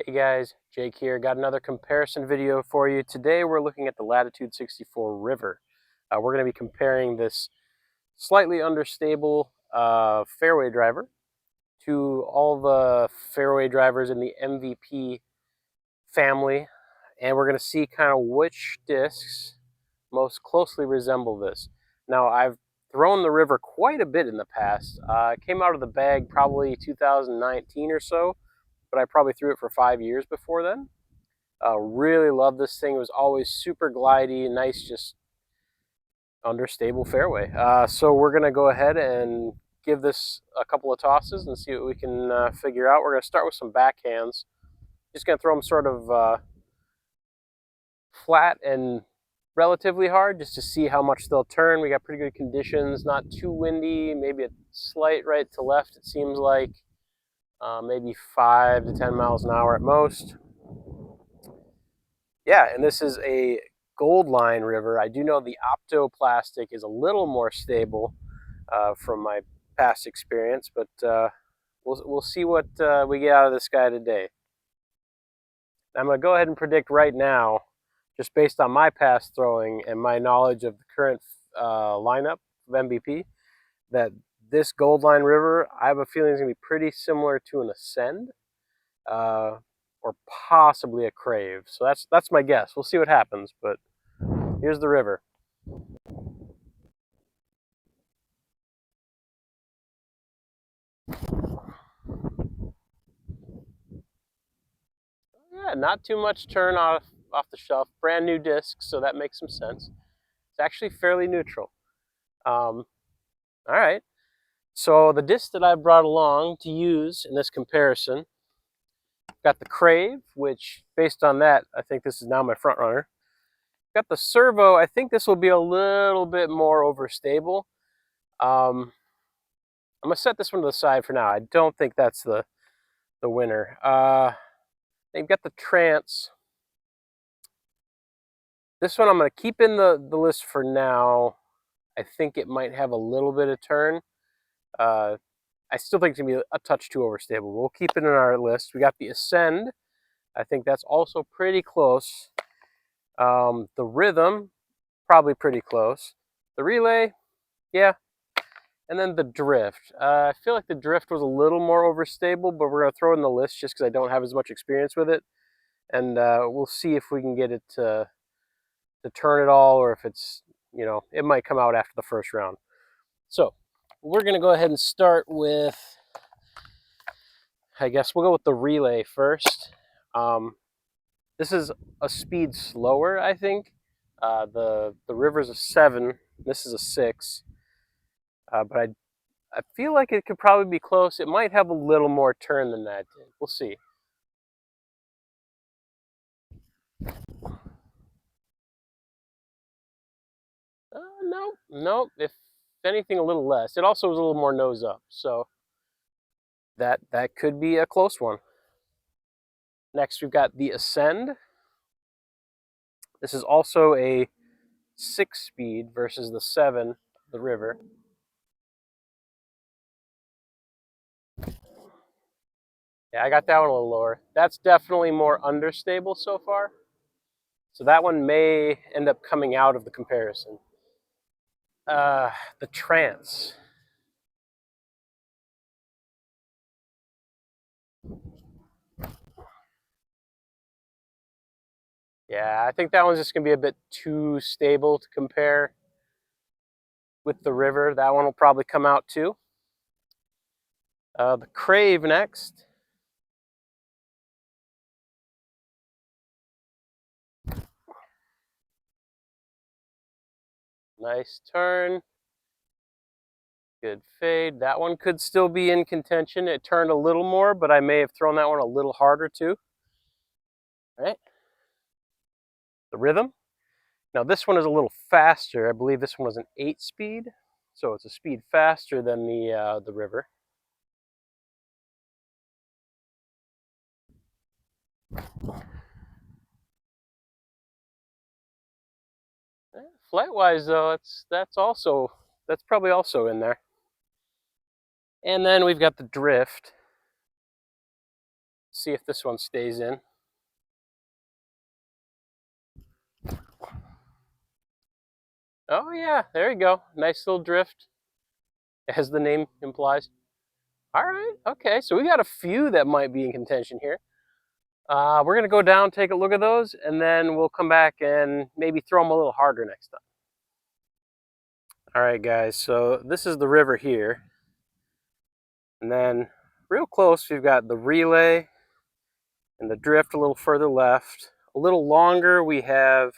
Hey guys, Jake here. Got another comparison video for you. Today we're looking at the Latitude 64 River. We're going to be comparing this slightly understable fairway driver to all the fairway drivers in the MVP family, and we're going to see kind of which discs most closely resemble this. Now, I've thrown the River quite a bit in the past. I came out of the bag probably 2019 or so, but I probably threw it for 5 years before then. Really love this thing. It was always super glidey, nice, just understable fairway. So we're going to go ahead and give this a couple of tosses and see what we can figure out. We're going to start with some backhands. Just going to throw them sort of flat and relatively hard just to see how much they'll turn. We got pretty good conditions, not too windy, maybe a slight right to left, it seems like. Maybe 5 to 10 miles an hour at most. Yeah, and this is a gold line river. I do know the opto plastic is a little more stable from my past experience, but we'll see what we get out of this guy today. I'm going to go ahead and predict right now, just based on my past throwing and my knowledge of the current lineup of MVP, that this gold line river, I have a feeling is going to be pretty similar to an Ascend. Or possibly a Crave. So that's my guess. We'll see what happens, but here's the river. Yeah, not too much turn off the shelf. Brand new disc, so that makes some sense. It's actually fairly neutral. All right. So the disc that I brought along to use in this comparison, got the Crave, which based on that, I think this is now my front runner. Got the Servo. I think this will be a little bit more overstable. I'm gonna set this one to the side for now. I don't think that's the winner. They've got the Trance. This one I'm going to keep in the list for now. I think it might have a little bit of turn. I still think it's going to be a touch too overstable. We'll keep it in our list. We got the Ascend. I think that's also pretty close. The Rhythm, probably pretty close. The Relay, yeah. And then the Drift. I feel like the Drift was a little more overstable, but we're going to throw it in the list just because I don't have as much experience with it. And we'll see if we can get it to turn it all, or if it's, it might come out after the first round. So we're going to go ahead and start with, I guess we'll go with the Relay first. This is a speed slower, I think. The River's a 7. This is a 6. But I feel like it could probably be close. It might have a little more turn than that. We'll see. No. If anything, a little less. It also was a little more nose up, so that could be a close one. Next, we've got the Ascend. This is also a 6-speed versus the 7, the River. Yeah, I got that one a little lower. That's definitely more understable so far. So that one may end up coming out of the comparison. The Trance. Yeah, I think that one's just going to be a bit too stable to compare with the River. That one will probably come out too. The Crave next. Nice turn. Good fade. That one could still be in contention. It turned a little more, but I may have thrown that one a little harder too. All right. The Rhythm. Now this one is a little faster. I believe this one was an 8-speed, so it's a speed faster than the River. Flight-wise though, that's probably also in there. And then we've got the Drift. See if this one stays in. Oh yeah, there you go. Nice little drift, as the name implies. All right, okay, so we got a few that might be in contention here. We're gonna go down, take a look at those, and then we'll come back and maybe throw them a little harder next time. All right, guys, so this is the river here. And then real close, we've got the relay and the drift a little further left. A little longer, we have,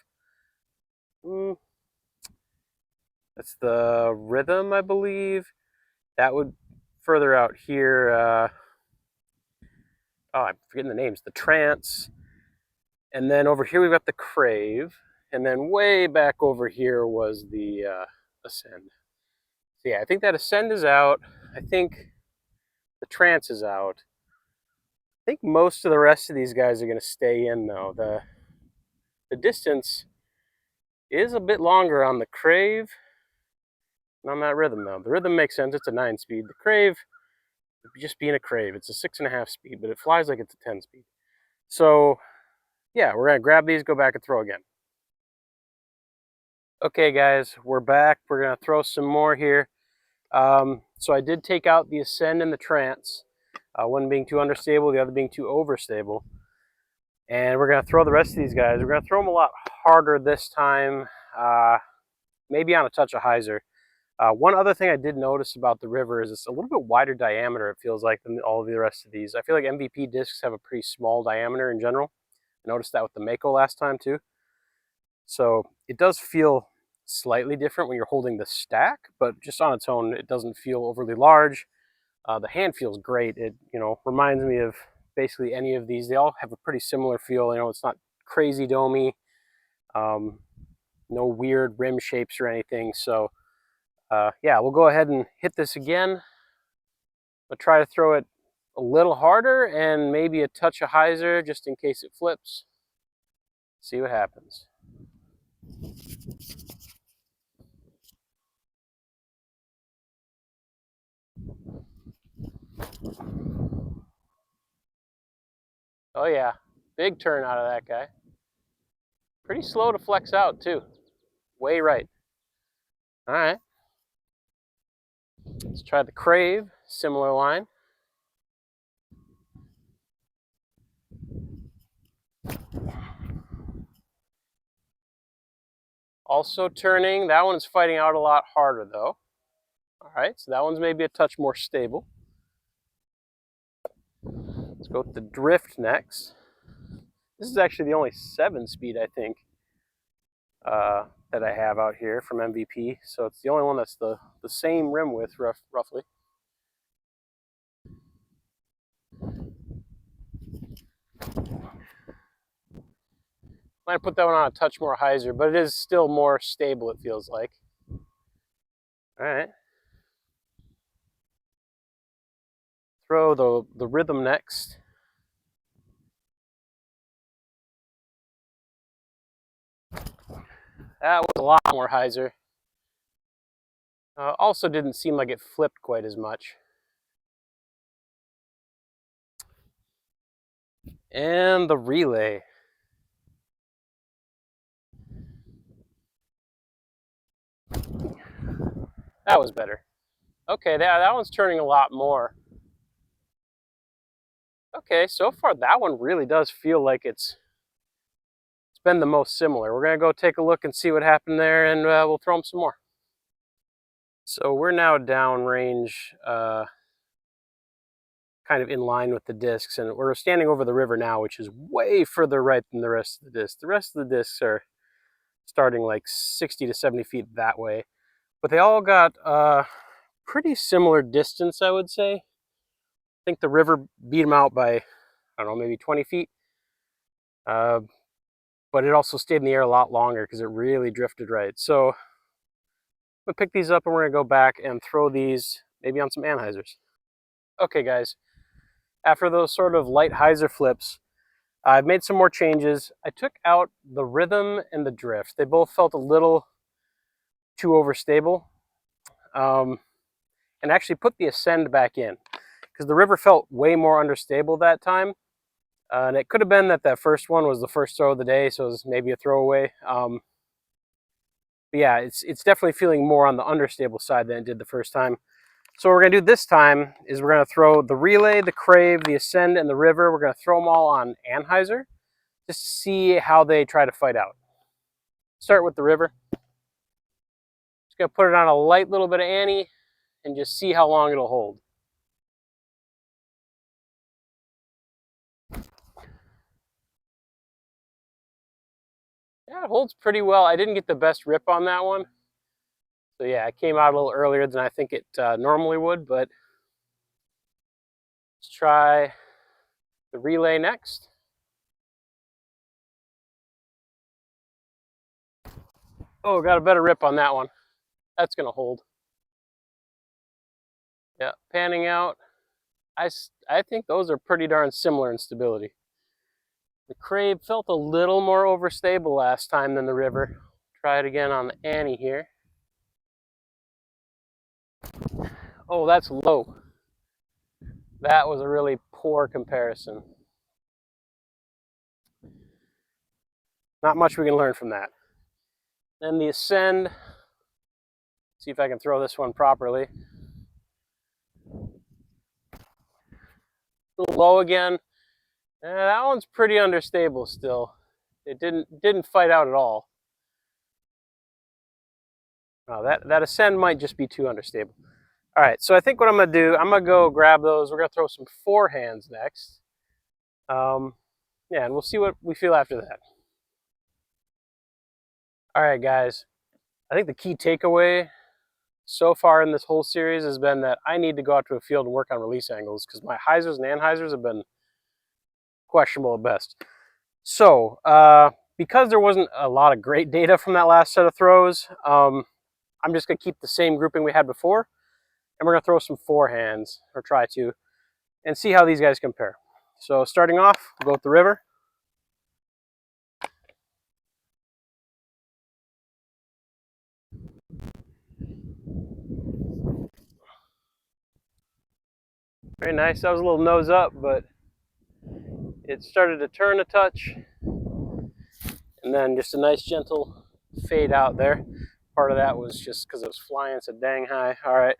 that's the rhythm, I believe. That would further out here, oh, I'm forgetting the names, the trance. And then over here, we've got the crave. And then way back over here was the ascend. So yeah, I think that ascend is out. I think the trance is out. I think most of the rest of these guys are going to stay in, though. The distance is a bit longer on the crave and on that rhythm, though. The rhythm makes sense. It's a 9-speed. The crave, just being a crave, it's a 6.5 speed, but it flies like it's a 10 speed. So yeah, we're going to grab these, go back and throw again. Okay, guys, we're back. We're going to throw some more here. So I did take out the ascend and the trance, one being too understable, the other being too overstable. And we're going to throw the rest of these guys. We're going to throw them a lot harder this time, maybe on a touch of hyzer. One other thing I did notice about the river is it's a little bit wider diameter, it feels like, than all of the rest of these. I feel like MVP discs have a pretty small diameter in general. I noticed that with the Mako last time too. So it does feel slightly different when you're holding the stack, but just on its own, it doesn't feel overly large. The hand feels great. It, reminds me of basically any of these. They all have a pretty similar feel. It's not crazy domey, no weird rim shapes or anything. So yeah, we'll go ahead and hit this again. I'll try to throw it a little harder and maybe a touch of hyzer just in case it flips. See what happens. Oh yeah, big turn out of that guy. Pretty slow to flex out too. Way right. All right. Let's try the crave, similar line. Also turning, that one's fighting out a lot harder though. All right, so that one's maybe a touch more stable. Let's go with the drift next. This is actually the only 7-speed, I think, that I have out here from MVP. So it's the only one that's the same rim width, roughly. Might put that one on a touch more hyzer, but it is still more stable, it feels like. All right. Throw the rhythm next. That was a lot more hyzer. Also didn't seem like it flipped quite as much. And the relay. That was better. Okay, that one's turning a lot more. Okay, so far that one really does feel like it's been the most similar. We're gonna go take a look and see what happened there, and we'll throw them some more. So we're now downrange, kind of in line with the discs, and we're standing over the river now, which is way further right than the rest of the discs. The rest of the discs are starting like 60 to 70 feet that way, but they all got pretty similar distance, I would say. I think the river beat them out by, I don't know, maybe 20 feet. But it also stayed in the air a lot longer because it really drifted right. So I'm gonna pick these up and we're gonna go back and throw these maybe on some Anhyzers. Okay guys, after those sort of light hyzer flips, I've made some more changes. I took out the rhythm and the drift. They both felt a little too overstable. And actually put the ascend back in because the river felt way more understable that time. And it could have been that that first one was the first throw of the day, so it was maybe a throwaway. But yeah, it's definitely feeling more on the understable side than it did the first time. So what we're going to do this time is we're going to throw the relay, the crave, the ascend, and the river. We're going to throw them all on Anhyzer just to see how they try to fight out. Start with the river. Just going to put it on a light little bit of Annie and just see how long it'll hold. Yeah, it holds pretty well. I didn't get the best rip on that one. So yeah, it came out a little earlier than I think it normally would, but let's try the relay next. Oh, got a better rip on that one. That's going to hold. Yeah, panning out. I think those are pretty darn similar in stability. The crave felt a little more overstable last time than the river. Try it again on the Annie here. Oh, that's low. That was a really poor comparison. Not much we can learn from that. Then the ascend. See if I can throw this one properly. A little low again. That one's pretty understable still. It didn't fight out at all. Oh, that ascend might just be too understable. All right, so I think what I'm going to do, I'm going to go grab those. We're going to throw some forehands next. Yeah, and we'll see what we feel after that. All right, guys. I think the key takeaway so far in this whole series has been that I need to go out to a field and work on release angles because my hyzers and anhyzers have been questionable at best. So, because there wasn't a lot of great data from that last set of throws, I'm just going to keep the same grouping we had before, and we're going to throw some forehands, or try to, and see how these guys compare. So starting off, we'll go with the river. Very nice. That was a little nose up, but it started to turn a touch. And then just a nice gentle fade out there. Part of that was just because it was flying so dang high. All right,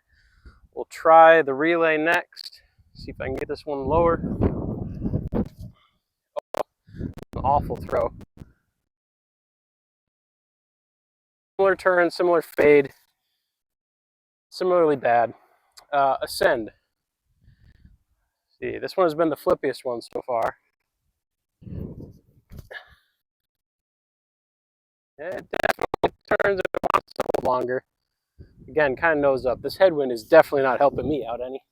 we'll try the relay next. See if I can get this one lower. An awful throw. Similar turn, similar fade. Similarly bad. Ascend. See, this one has been the flippiest one so far. It definitely turns it wants a little longer. Again, kind of nose up. This headwind is definitely not helping me out any.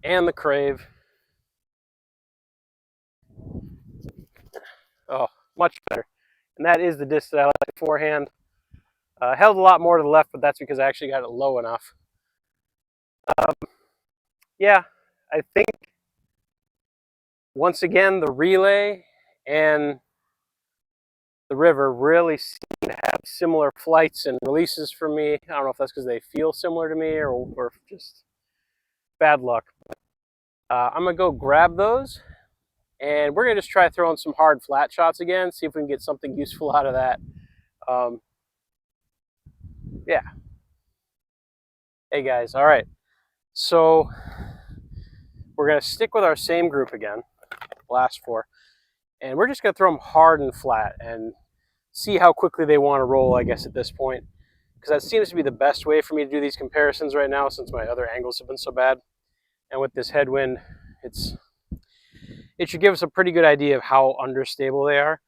And the crave. Oh, much better. And that is the disc that I like forehand. Held a lot more to the left, but that's because I actually got it low enough. Yeah, I think once again the relay and the river really seem to have similar flights and releases for me. I don't know if that's because they feel similar to me or just bad luck. I'm going to go grab those, and we're going to just try throwing some hard flat shots again, see if we can get something useful out of that. Yeah. Hey guys, all right. So we're going to stick with our same group again, last four, and we're just going to throw them hard and flat and see how quickly they want to roll, I guess, at this point. Because that seems to be the best way for me to do these comparisons right now since my other angles have been so bad. And with this headwind, it should give us a pretty good idea of how understable they are.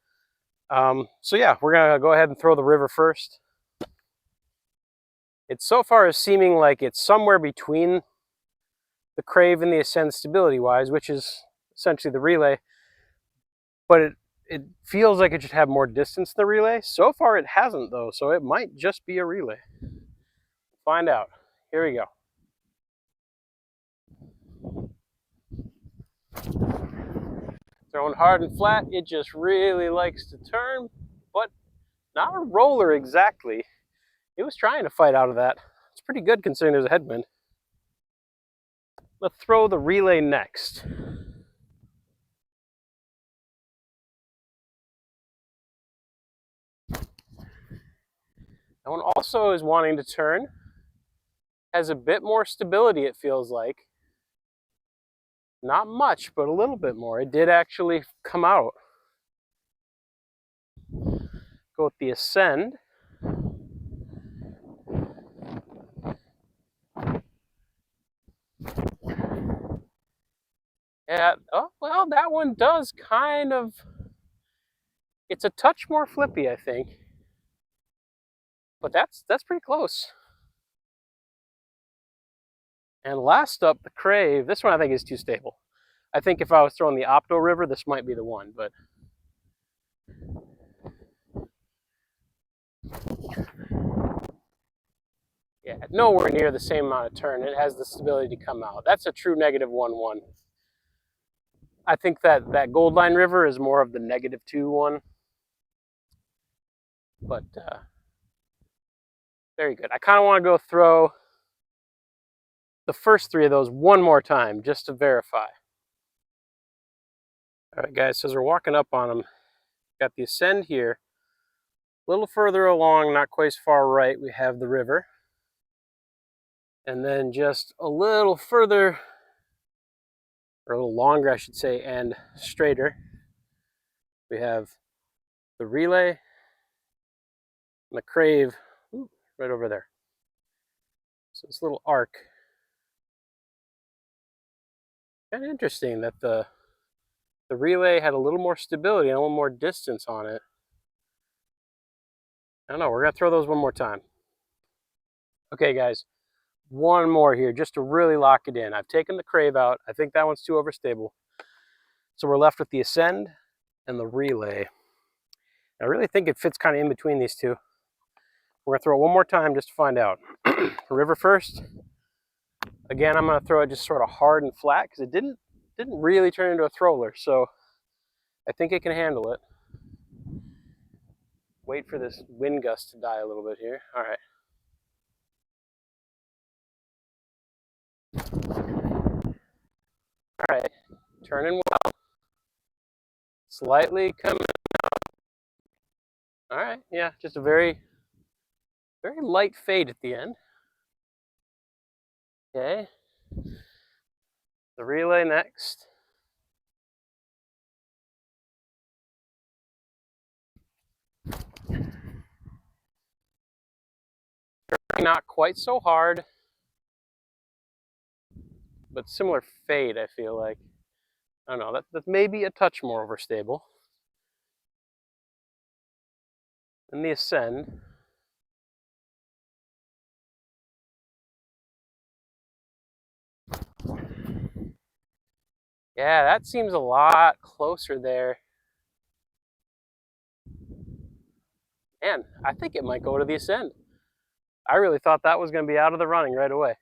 So yeah, we're going to go ahead and throw the river first. It so far is seeming like it's somewhere between the crave and the ascend stability-wise, which is essentially the relay. But it feels like it should have more distance than the relay. So far it hasn't though, so it might just be a relay. Find out. Here we go. Throwing hard and flat, it just really likes to turn, but not a roller exactly. It was trying to fight out of that. It's pretty good considering there's a headwind. Let's throw the relay next. That one also is wanting to turn. Has a bit more stability, it feels like. Not much, but a little bit more. It did actually come out. Go with the Ascend. Yeah, oh, well, that one does kind of, it's a touch more flippy, I think. But that's pretty close. And last up, the Crave. This one I think is too stable. I think if I was throwing the Opto River, this might be the one, but yeah, nowhere near the same amount of turn. It has the stability to come out. That's a true negative 1-1. I think that Gold Line River is more of the negative 2-1. But very good. I kind of want to go throw the first three of those one more time just to verify. All right, guys, so as we're walking up on them, got the Ascend here. A little further along, not quite as far right, we have the river. And then just a little further, or a little longer, I should say, and straighter, we have the Relay and the Crave right over there. So this little arc. Kind of interesting that the Relay had a little more stability and a little more distance on it. I don't know, we're gonna throw those one more time. Okay, guys, one more here just to really lock it in. I've taken the Crave out. I think that one's too overstable. So we're left with the Ascend and the Relay. I really think it fits kind of in between these two. We're gonna throw it one more time just to find out. River first. Again, I'm gonna throw it just sort of hard and flat because it didn't really turn into a throwler, so I think it can handle it. Wait for this wind gust to die a little bit here. All right. All right, turning well. Slightly coming out. All right, yeah, just a very light fade at the end. Okay. The Relay next. Not quite so hard, but similar fade, I feel like. I don't know, that may be a touch more overstable. And the Ascend. Yeah, that seems a lot closer there. And I think it might go to the Ascend. I really thought that was going to be out of the running right away.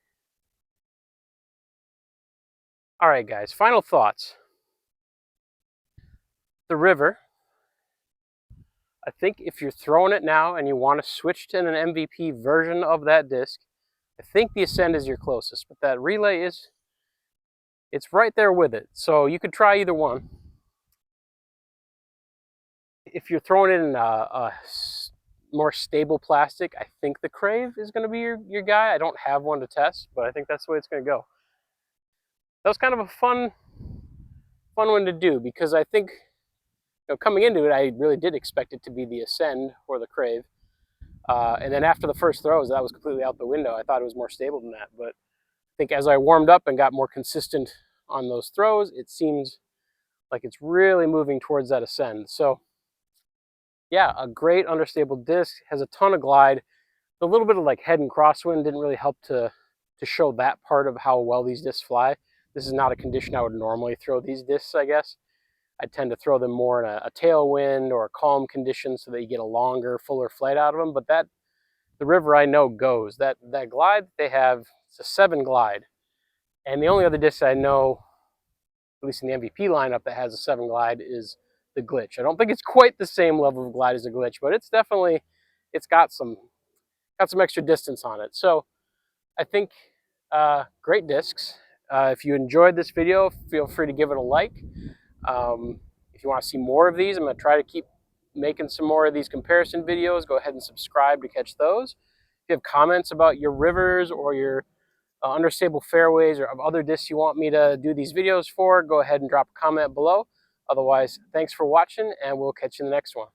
All right, guys, final thoughts. The River. I think if you're throwing it now and you want to switch to an MVP version of that disc, I think the Ascend is your closest, but that Relay it's right there with it. So you could try either one. If you're throwing it in a more stable plastic, I think the Crave is going to be your guy. I don't have one to test, but I think that's the way it's going to go. That was kind of a fun one to do because I think, you know, coming into it, I really did expect it to be the Ascend or the Crave. And then after the first throws, that was completely out the window. I thought it was more stable than that. But I think as I warmed up and got more consistent on those throws, it seems like it's really moving towards that Ascend. So yeah, a great understable disc, has a ton of glide. A little bit of like head and crosswind didn't really help to show that part of how well these discs fly. This is not a condition I would normally throw these discs, I guess. I tend to throw them more in a tailwind or a calm condition so that you get a longer, fuller flight out of them. But the River I know goes. That glide they have, it's a 7 glide. And the only other disc I know, at least in the MVP lineup, that has a 7 glide is the Glitch. I don't think it's quite the same level of glide as a Glitch, but it's definitely, it's got some extra distance on it. So I think great discs. If you enjoyed this video, feel free to give it a like. If you want to see more of these, I'm going to try to keep making some more of these comparison videos. Go ahead and subscribe to catch those. If you have comments about your rivers or your understable fairways or of other discs you want me to do these videos for, go ahead and drop a comment below. Otherwise, thanks for watching, and we'll catch you in the next one.